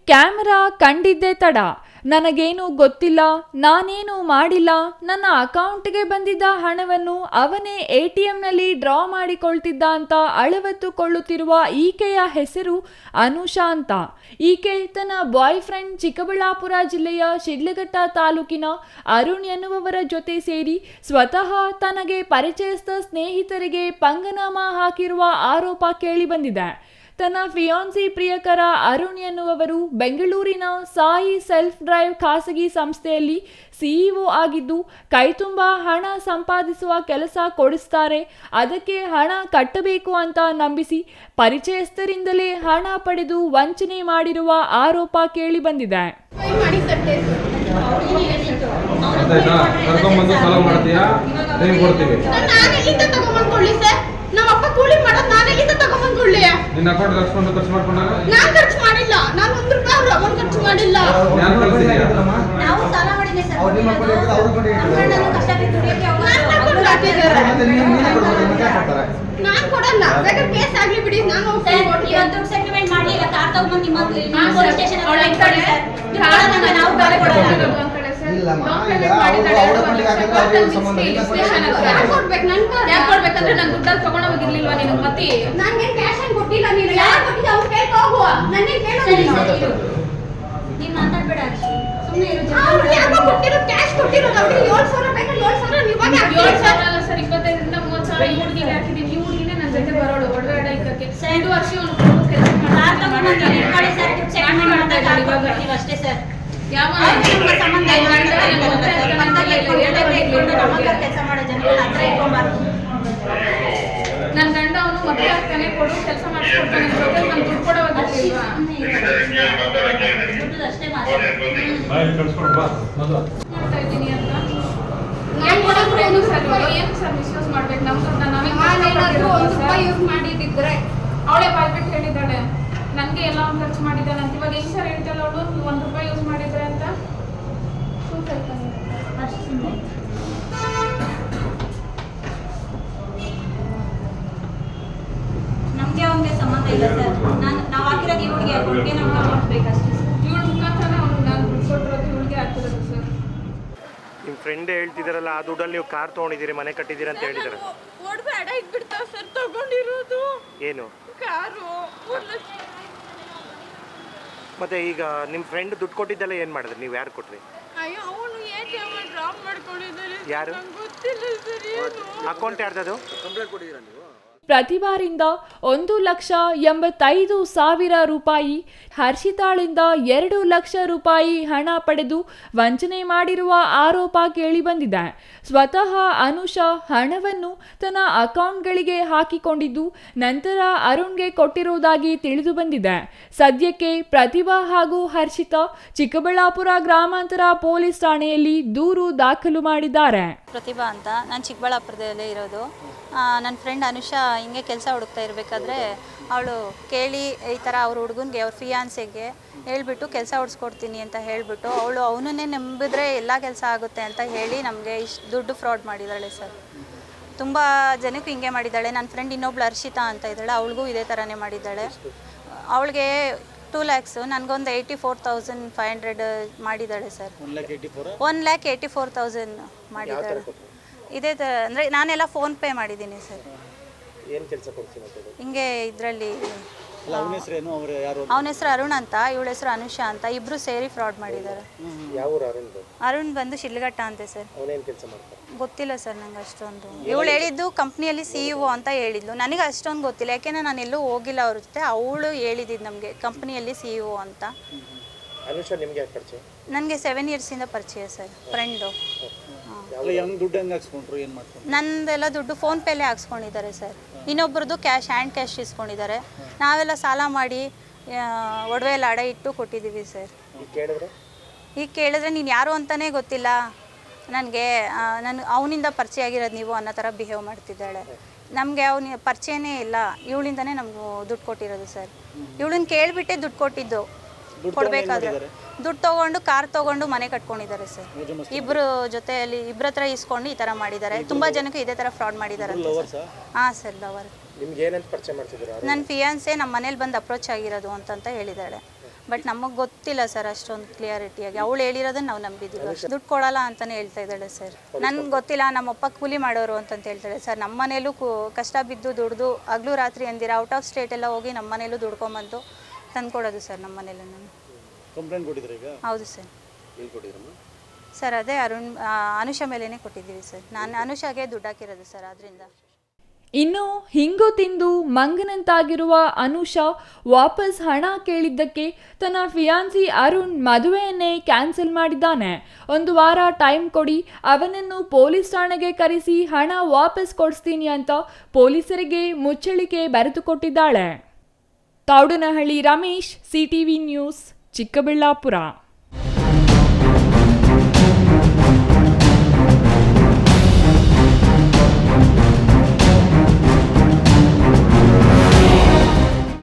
Camera ಕಂಡಿದ್ದೇ ತಡ. ನನಗೇನು ಗೊತ್ತಿಲ್ಲ, ನಾನೇನು ಮಾಡಿಲ್ಲ. ನನ್ನ ಅಕೌಂಟ್ಗೆ ಬಂದಿದ್ದ ಹಣವನ್ನು ಅವನೇ ATMನಲ್ಲಿ ಡ್ರಾ ಮಾಡಿಕೊಳ್ತಿದ್ದ ಅಂತ ಅಳವತ್ತುಕೊಳ್ಳುತ್ತಿರುವ ಈಕೆಯ ಹೆಸರು ಅನುಷಾ ಅಂತ. ಈಕೆ ತನ್ನ ಬಾಯ್ ಫ್ರೆಂಡ್ ಚಿಕ್ಕಬಳ್ಳಾಪುರ ಜಿಲ್ಲೆಯ ಶಿಡ್ಲಘಟ್ಟ ತಾಲೂಕಿನ ಅರುಣ್ ಎನ್ನುವವರ ಜೊತೆ ಸೇರಿ ಸ್ವತಃ ತನಗೆ ಪರಿಚಯಸ್ಥ ಸ್ನೇಹಿತರಿಗೆ ಪಂಗನಾಮ ಹಾಕಿರುವ ಆರೋಪ ಕೇಳಿಬಂದಿದೆ. ತನ್ನ ಫಿಯಾನ್ಸಿ ಪ್ರಿಯಕರ ಅರುಣ್ ಎನ್ನುವವರು ಬೆಂಗಳೂರಿನ ಸಾಯಿ ಸೆಲ್ಫ್ ಡ್ರೈವ್ ಖಾಸಗಿ ಸಂಸ್ಥೆಯಲ್ಲಿ CEO ಆಗಿದ್ದು ಕೈತುಂಬ ಹಣ ಸಂಪಾದಿಸುವ ಕೆಲಸ ಕೊಡಿಸ್ತಾರೆ, ಅದಕ್ಕೆ ಹಣ ಕಟ್ಟಬೇಕು ಅಂತ ನಂಬಿಸಿ ಪರಿಚಯಸ್ಥರಿಂದಲೇ ಹಣ ಪಡೆದು ವಂಚನೆ ಮಾಡಿರುವ ಆರೋಪ ಕೇಳಿಬಂದಿದೆ. ನಮ್ಮಪ್ಪ ಕೂಲಿ ಮಾಡೋದು ನಾನು ಎಲ್ಲಿಂದ ತಗೊಂಡ್ಕೊಳ್ಳಿ? ನಿನ್ನ ಅಕೌಂಟ್ ಖರ್ಚು ಮಾಡ್ಕೊಂಡಾಗ ನಾನು ಖರ್ಚು ಮಾಡಿಲ್ಲ. ನಾನು ₹1 ಅವ್ರ ಅಮೌಂಟ್ ಖರ್ಚು ಮಾಡಿಲ್ಲ. ನಾನು ಕಳಿಸಿದ್ಯಾ? ನಾವು ಸಾಲ ಮಾಡಿದ್ವಿ ಸರ್. ಅವ್ರು ನಿಮ್ಮ ಅಕೌಂಟ್ ಇಟ್ಟು ಅವರು ಕೊಡಿ. ನಮ್ಮಣ್ಣನು ಕಷ್ಟ ಬಿಟ್ಟು ದುಡಿಯೋಕೆ ನಾನು ಕೊಡಲ್ಲ. ಬೇಕಾದ್ರೆ ಕೇಸ್ ಆಗ್ಲಿ ಬಿಡಿ, ನಾನು ಇವತ್ತು ಸೆಟಲ್ಮೆಂಟ್ ಮಾಡಿ ಇಲ್ಲ ಕಾರ್ ತಗೊಂಡು ನಿಮ್ಮ ಪೊಲೀಸ್ ಸ್ಟೇಷನ್ ಅಲ್ಲಿ ಇಟ್ಕೊಳ್ಳಿ ಸರ್. ನಾವು ಗಾಡಿ ಕೊಡಲ್ಲ. ಇಲ್ಲ ಕೊಡ್ಬೇಕಂದ್ರೆ ನಾನು ದುಡ್ಡಲ್ಲಿ ತಗೊಂಡು ಹೋಗಿರ್ಲಿಲ್ವಾ ನೀನು? ಮತ್ತೆ ನನಗೆ ಕ್ಯಾಶ್ ಅನ್ನು ಕೊಟ್ಟಿಲ್ಲ. ನೀನು ಯಾರು ಕೊಟ್ಟಿದ್ದೆ ಅವ್ರು ಕೇಳ್ಕೊ ಹೋಗುವ. ನನಗೆ ಕೇಳೋದಿಲ್ಲ. ನೀನು ಮಾತಾಡಬೇಡ ಸುಮ್ಮನೆ ಇರು. ಅವ್ರು ಯಾಕೋ ಕೊಟ್ಟಿರೋ ಕ್ಯಾಶ್ ಕೊಟ್ಟಿರೋ ಅವ್ರಿಗೆ 7,000 ಬೇಕು. 7,000 ಇವಾಗ 7,000 ಅಲ್ಲ ಸರ್, 25ರಿಂದ 30,000 ಈ ಹುಡುಗಿಗೆ ಹಾಕಿದ್ದೀನಿ. ಈ ಹುಡುಗಿನೇ ನನ್ನ ಜೊತೆ ಬರೋಳು ಒಡವೆ ಅಡ ಇಕ್ಕಕ್ಕೆ. 2 ವರ್ಷ ಕಾರ್ ತಗೊಂಡು ಇಟ್ಕೊಳ್ಳಿ ಸರ್. ಚೆಕ್ ಮಾಡಿ ಮಾತಾಡ್ತೀವಿ ಅಷ್ಟೇ ಸರ್. ಯಾವ ಸಂಬಂಧ ಕೆಲಸ ಮಾಡೋ ಜನಗಳು ಹತ್ರ ಇಟ್ಕೊಂಡ್ಬಾರ್ದು. ನನ್ನ ಗಂಡ ಅವನು ಮದುವೆ ಆಗ್ತಾನೆ, ಕೊಡು ಕೆಲಸ ಮಾಡಿಸ್ಕೊಡ್ತಾನೆ. ಜೊತೆ ನಾನು ದುಡ್ಡು ಕೊಡೋವಾಗಿರ್ಲಿಲ್ವಾ? ದುಡ್ಡು ಅಷ್ಟೇ ಮಾಡ್ತಾ ಇದ್ದೀನಿ ಅಂತ ನಾನು ಕೊಡೋದು ಏನು ಸರ್? ಏನು ಸರ್ ಮಿಸ್ಯೂಸ್ ಮಾಡ್ಬೇಕು? ನಮ್ಮ ದುಡ್ಡನ್ನ ನಾವೇನಾದ್ರೂ ₹1 ಯೂಸ್ ಮಾಡಿದ್ರೆ ಅವಳೇ ಬಾಯ್ಬಿಟ್ಟು ಹೇಳಿದ್ದಾಳೆ ನನಗೆ ಎಲ್ಲ ಒಂದು ಖರ್ಚು ಮಾಡಿದ್ದಾಳೆ ಅಂತ. ಇವಾಗ ಹೆಂಗ್ ಸರ್ ಹೇಳ್ತಾಳೆ ಅವಳು ₹1 ಯೂಸ್ ಮಾಡಿದ್ರೆ ಅಂತ? ನಮ್ಗೆ ಅವನಿಗೆ ಸಂಬಂಧ ಇಲ್ಲ ಸರ್. ನಾವು ಹಾಕಿರೋದು ಈ ಹುಡುಗಿ ಅಕೌಂಟ್ಗೆ ನಮ್ಗೆ ಅಮೌಂಟ್ ಬೇಕಷ್ಟೇ ಸರ್. ಇವಳು ಮುಖಾಂತರ ಅವ್ನು ನಾನು ದುಡ್ಡು ಕೊಟ್ಟಿರೋದು ಇವಳಿಗೆ ಹಾಕಿರೋದು ಸರ್. ನಿಮ್ಮ ಫ್ರೆಂಡ್ ಹೇಳ್ತಿದಾರಲ್ಲ, ಆ ದುಡ್ಡಲ್ಲಿ ನೀವು ಕಾರ್ ತೊಗೊಂಡಿದ್ದೀರಿ, ಮನೆ ಕಟ್ಟಿದ್ದೀರಿ ಅಂತ ಹೇಳಿದ್ದಾರೆ. ಒಡವೆ ಅಡ ಇಟ್ಬಿಡ್ತಾವ ಸರ್. ತಗೊಂಡಿರೋದು ಏನು ಕಾರು. ಮತ್ತೆ ಈಗ ನಿಮ್ಮ ಫ್ರೆಂಡ್ ದುಡ್ಡು ಕೊಟ್ಟಿದ್ದೆಲ್ಲ ಏನು ಮಾಡಿದ್ರಿ? ನೀವು ಯಾರು ಕೊಟ್ರಿ? ಅಯ್ಯೋ ಅವನು ATM ಡ್ರಾಪ್ ಮಾಡ್ಕೊಂಡಿದ್ದಾರೆ. ಯಾರು? ಗೊತ್ತಿಲ್ಲ ಸರ್ ಏನು. ಅಕೌಂಟ್ ಯಾರ್ದದು? ಕಂಪ್ಲೇಂಟ್ ಕೊಟ್ಟಿದ್ದೀರಾ ನೀವು? ಪ್ರತಿಭಾರಿಂದ ₹1,85,000, ಹರ್ಷಿತಾಳಿಂದ ₹2 ಲಕ್ಷ ಹಣ ಪಡೆದು ವಂಚನೆ ಮಾಡಿರುವ ಆರೋಪ ಕೇಳಿಬಂದಿದೆ. ಸ್ವತಃ ಅನುಷಾ ಹಣವನ್ನು ತನ್ನ ಅಕೌಂಟ್ಗಳಿಗೆ ಹಾಕಿಕೊಂಡಿದ್ದು ನಂತರ ಅರುಣ್ಗೆ ಕೊಟ್ಟಿರುವುದಾಗಿ ತಿಳಿದು ಬಂದಿದೆ. ಸದ್ಯಕ್ಕೆ ಪ್ರತಿಭಾ ಹಾಗೂ ಹರ್ಷಿತಾ ಚಿಕ್ಕಬಳ್ಳಾಪುರ ಗ್ರಾಮಾಂತರ ಪೊಲೀಸ್ ಠಾಣೆಯಲ್ಲಿ ದೂರು ದಾಖಲು ಮಾಡಿದ್ದಾರೆ. ಪ್ರತಿಭಾ ಅಂತ, ನಾನು ಚಿಕ್ಕಬಳ್ಳಾಪುರದಲ್ಲೇ ಇರೋದು. ನನ್ನ ಫ್ರೆಂಡ್ ಅನುಷಾ ಹಿಂಗೆ ಕೆಲಸ ಹುಡುಕ್ತಾ ಇರಬೇಕಾದ್ರೆ ಅವಳು ಕೇಳಿ ಈ ಥರ ಅವ್ರ ಹುಡುಗನಿಗೆ ಅವ್ರ ಫಿಯಾನ್ಸಿಗೆ ಹೇಳಿಬಿಟ್ಟು ಕೆಲಸ ಹುಡ್ಸ್ಕೊಡ್ತೀನಿ ಅಂತ ಹೇಳಿಬಿಟ್ಟು ಅವನನ್ನೇ ನಂಬಿದ್ರೆ ಎಲ್ಲ ಕೆಲಸ ಆಗುತ್ತೆ ಅಂತ ಹೇಳಿ ನಮಗೆ ಇಷ್ಟು ದುಡ್ಡು ಫ್ರಾಡ್ ಮಾಡಿದ್ದಾಳೆ ಸರ್. ತುಂಬ ಜನಕ್ಕೂ ಹಿಂಗೆ ಮಾಡಿದ್ದಾಳೆ. ನನ್ನ ಫ್ರೆಂಡ್ ಇನ್ನೊಬ್ಳು ಹರ್ಷಿತಾ ಅಂತ ಇದ್ದಾಳೆ, ಅವಳಿಗೂ ಇದೇ ಥರನೇ ಮಾಡಿದ್ದಾಳೆ. ಅವಳಿಗೆ 2 lakhs, ನನಗೊಂದು 84,500 ಮಾಡಿದ್ದಾಳೆ ಸರ್. 1,84,000 ಮಾಡಿದ್ದಾಳೆ. ಇದೇ ಥರ ಅಂದರೆ ನಾನೆಲ್ಲ ಫೋನ್ಪೇ ಮಾಡಿದ್ದೀನಿ ಸರ್. ಏನು ಕೆಲಸ ಕೊಡ್ತೀನಿ ಹಿಂಗೆ ಇದರಲ್ಲಿ ಅವನ ಹೆಸರು ಅರುಣ್ ಅಂತ, ಇವಳ ಹೆಸರು ಅನುಷಾ ಅಂತ, ಇಬ್ಬರು ಸೇರಿ ಫ್ರಾಡ್ ಮಾಡಿದ್ದಾರೆ. ಯಾವ ಅರುಣ್ ಬಂದು ಶಿಡ್ಲಘಟ್ಟ ಅಂತೆ ಸರ್. ಅವನೇನು ಕೆಲಸ ಮಾಡ್ತಾರೆ ಗೊತ್ತಿಲ್ಲ ಸರ್ ನಂಗೆ ಅಷ್ಟೊಂದು. ಇವಳು ಹೇಳಿದ್ದು ಕಂಪ್ನಿಯಲ್ಲಿ CEO ಅಂತ ಹೇಳಿದ್ಲು. ನನಗೆ ಅಷ್ಟೊಂದು ಗೊತ್ತಿಲ್ಲ, ಯಾಕೆಂದರೆ ನಾನು ಎಲ್ಲೂ ಹೋಗಿಲ್ಲ ಅವ್ರ ಜೊತೆ. ಅವಳು ಹೇಳಿದ್ದು ನಮಗೆ ಕಂಪ್ನಿಯಲ್ಲಿ CEO ಅಂತ. ಅನುಷಾ ನಿಮಗೆ ಯಾಕೆ ಪರಿಚಯ? ನನಗೆ 7 yearsಯಿಂದ ಪರಿಚಯ ಸರ್, ಫ್ರೆಂಡು. ನಂದೆಲ್ಲ ದುಡ್ಡು ಫೋನ್ಪೇಲೇ ಹಾಕ್ಸ್ಕೊಂಡಿದ್ದಾರೆ ಸರ್. ಇನ್ನೊಬ್ರದ್ದು ಹ್ಯಾಂಡ್ ಕ್ಯಾಶ್ ಇಸ್ಕೊಂಡಿದ್ದಾರೆ. ನಾವೆಲ್ಲ ಸಾಲ ಮಾಡಿ ಒಡವೆ ಎಲ್ಲ ಅಡ ಇಟ್ಟು ಕೊಟ್ಟಿದ್ದೀವಿ ಸರ್. ಈಗ ಕೇಳಿದ್ರೆ ನೀನು ಯಾರು ಅಂತಲೇ ಗೊತ್ತಿಲ್ಲ ನನಗೆ, ಅವನಿಂದ ಪರಿಚಯ ಆಗಿರೋದು ನೀವು ಅನ್ನೋ ಥರ ಬಿಹೇವ್ ಮಾಡ್ತಿದ್ದಾಳೆ. ನಮಗೆ ಅವನ ಪರಿಚಯನೇ ಇಲ್ಲ, ಇವಳಿಂದನೇ ನಮಗೂ ದುಡ್ಡು ಕೊಟ್ಟಿರೋದು ಸರ್. ಇವಳನ್ನ ಕೇಳಿಬಿಟ್ಟೆ ದುಡ್ಡು ಕೊಟ್ಟಿದ್ದು. ಕೊಡಬೇಕಾದ್ರೆ ದುಡ್ಡು ತೊಗೊಂಡು ಕಾರ್ ತೊಗೊಂಡು ಮನೆ ಕಟ್ಕೊಂಡಿದ್ದಾರೆ ಸರ್. ಇಬ್ಬರು ಜೊತೆಯಲ್ಲಿ ಇಬ್ಬರ ಹತ್ರ ಇಸ್ಕೊಂಡು ಈ ಥರ ಮಾಡಿದ್ದಾರೆ. ತುಂಬ ಜನಕ್ಕೆ ಇದೇ ಥರ ಫ್ರಾಡ್ ಮಾಡಿದ್ದಾರೆ. ಹಾಂ ಸರ್, ಲವರ್. ನಿಮ್ಗೆ ಏನಂತ ಪರಿಚಯ ಮಾಡ್ತಿದ್ರು? ನನ್ನ ಫಿಯಾನ್ಸೆ ನಮ್ಮ ಮನೇಲಿ ಬಂದು ಅಪ್ರೋಚ್ ಆಗಿರೋದು ಅಂತ ಹೇಳಿದ್ದಾಳೆ. ಬಟ್ ನಮಗೆ ಗೊತ್ತಿಲ್ಲ ಸರ್ ಅಷ್ಟೊಂದು ಕ್ಲಿಯರಿಟಿಯಾಗಿ. ಅವಳು ಹೇಳಿರೋದನ್ನ ನಾವು ನಂಬಿದ್ದೀವಿ. ದುಡ್ಡು ಕೊಡಲ್ಲ ಅಂತಲೇ ಹೇಳ್ತಾ ಇದ್ದಾಳೆ ಸರ್. ನನಗೆ ಗೊತ್ತಿಲ್ಲ, ನಮ್ಮಪ್ಪ ಕೂಲಿ ಮಾಡೋರು ಅಂತಂತ ಹೇಳ್ತಾಳೆ ಸರ್. ನಮ್ಮ ಮನೇಲೂ ಕಷ್ಟ ಬಿದ್ದು ದುಡ್ದು ಹಗಲು ರಾತ್ರಿ ಅಂದಿರ ಔಟ್ ಆಫ್ ಸ್ಟೇಟ್ ಎಲ್ಲ ಹೋಗಿ ನಮ್ಮ ಮನೇಲೂ ದುಡ್ಕೊಂಬಂದು ತಂದ್ಕೊಡೋದು ಸರ್. ನಮ್ಮ ಮನೇಲೂ ನಾನು ಕಂಪ್ಲೇಂಟ್ ಕೊಟ್ಟಿದ್ರೆ ಈಗ? ಹೌದು ಸರ್. ಏನು ಕೊಟ್ಟಿದ್ರಮ್ಮ ಸರ್ ಅದೇ ಅನುಷ ಮೇಲೇ ಕೊಟ್ಟಿದ್ದೀವಿ ಸರ್. ನಾನು ಅನುಷಾಗೆ ದುಡ್ಡು ಹಾಕಿರೋದು ಸರ್. ಅದರಿಂದ ಇನ್ನು ಹಿಂಗು ತಿಂದು ಮಂಗನಂತಾಗಿರುವ ಅನುಷಾ ವಾಪಸ್ ಹಣ ಕೇಳಿದ್ದಕ್ಕೆ ತನ್ನ ಫಿಯಾನ್ಸಿ ಅರುಣ್ ಮದುವೆಯನ್ನೇ ಕ್ಯಾನ್ಸಲ್ ಮಾಡಿದ್ದಾನೆ. 1 ವಾರ ಟೈಮ್ ಕೊಡಿ, ಅವನನ್ನು ಪೊಲೀಸ್ ಠಾಣೆಗೆ ಕರೆಸಿ ಹಣ ವಾಪಸ್ ಕೊಡಿಸ್ತೀನಿ ಅಂತ ಪೊಲೀಸರಿಗೆ ಮುಚ್ಚಳಿಕೆ ಬರೆದುಕೊಟ್ಟಿದ್ದಾಳೆ. Thoudanahalli Ramesh, CTV news, Chikkaballapur.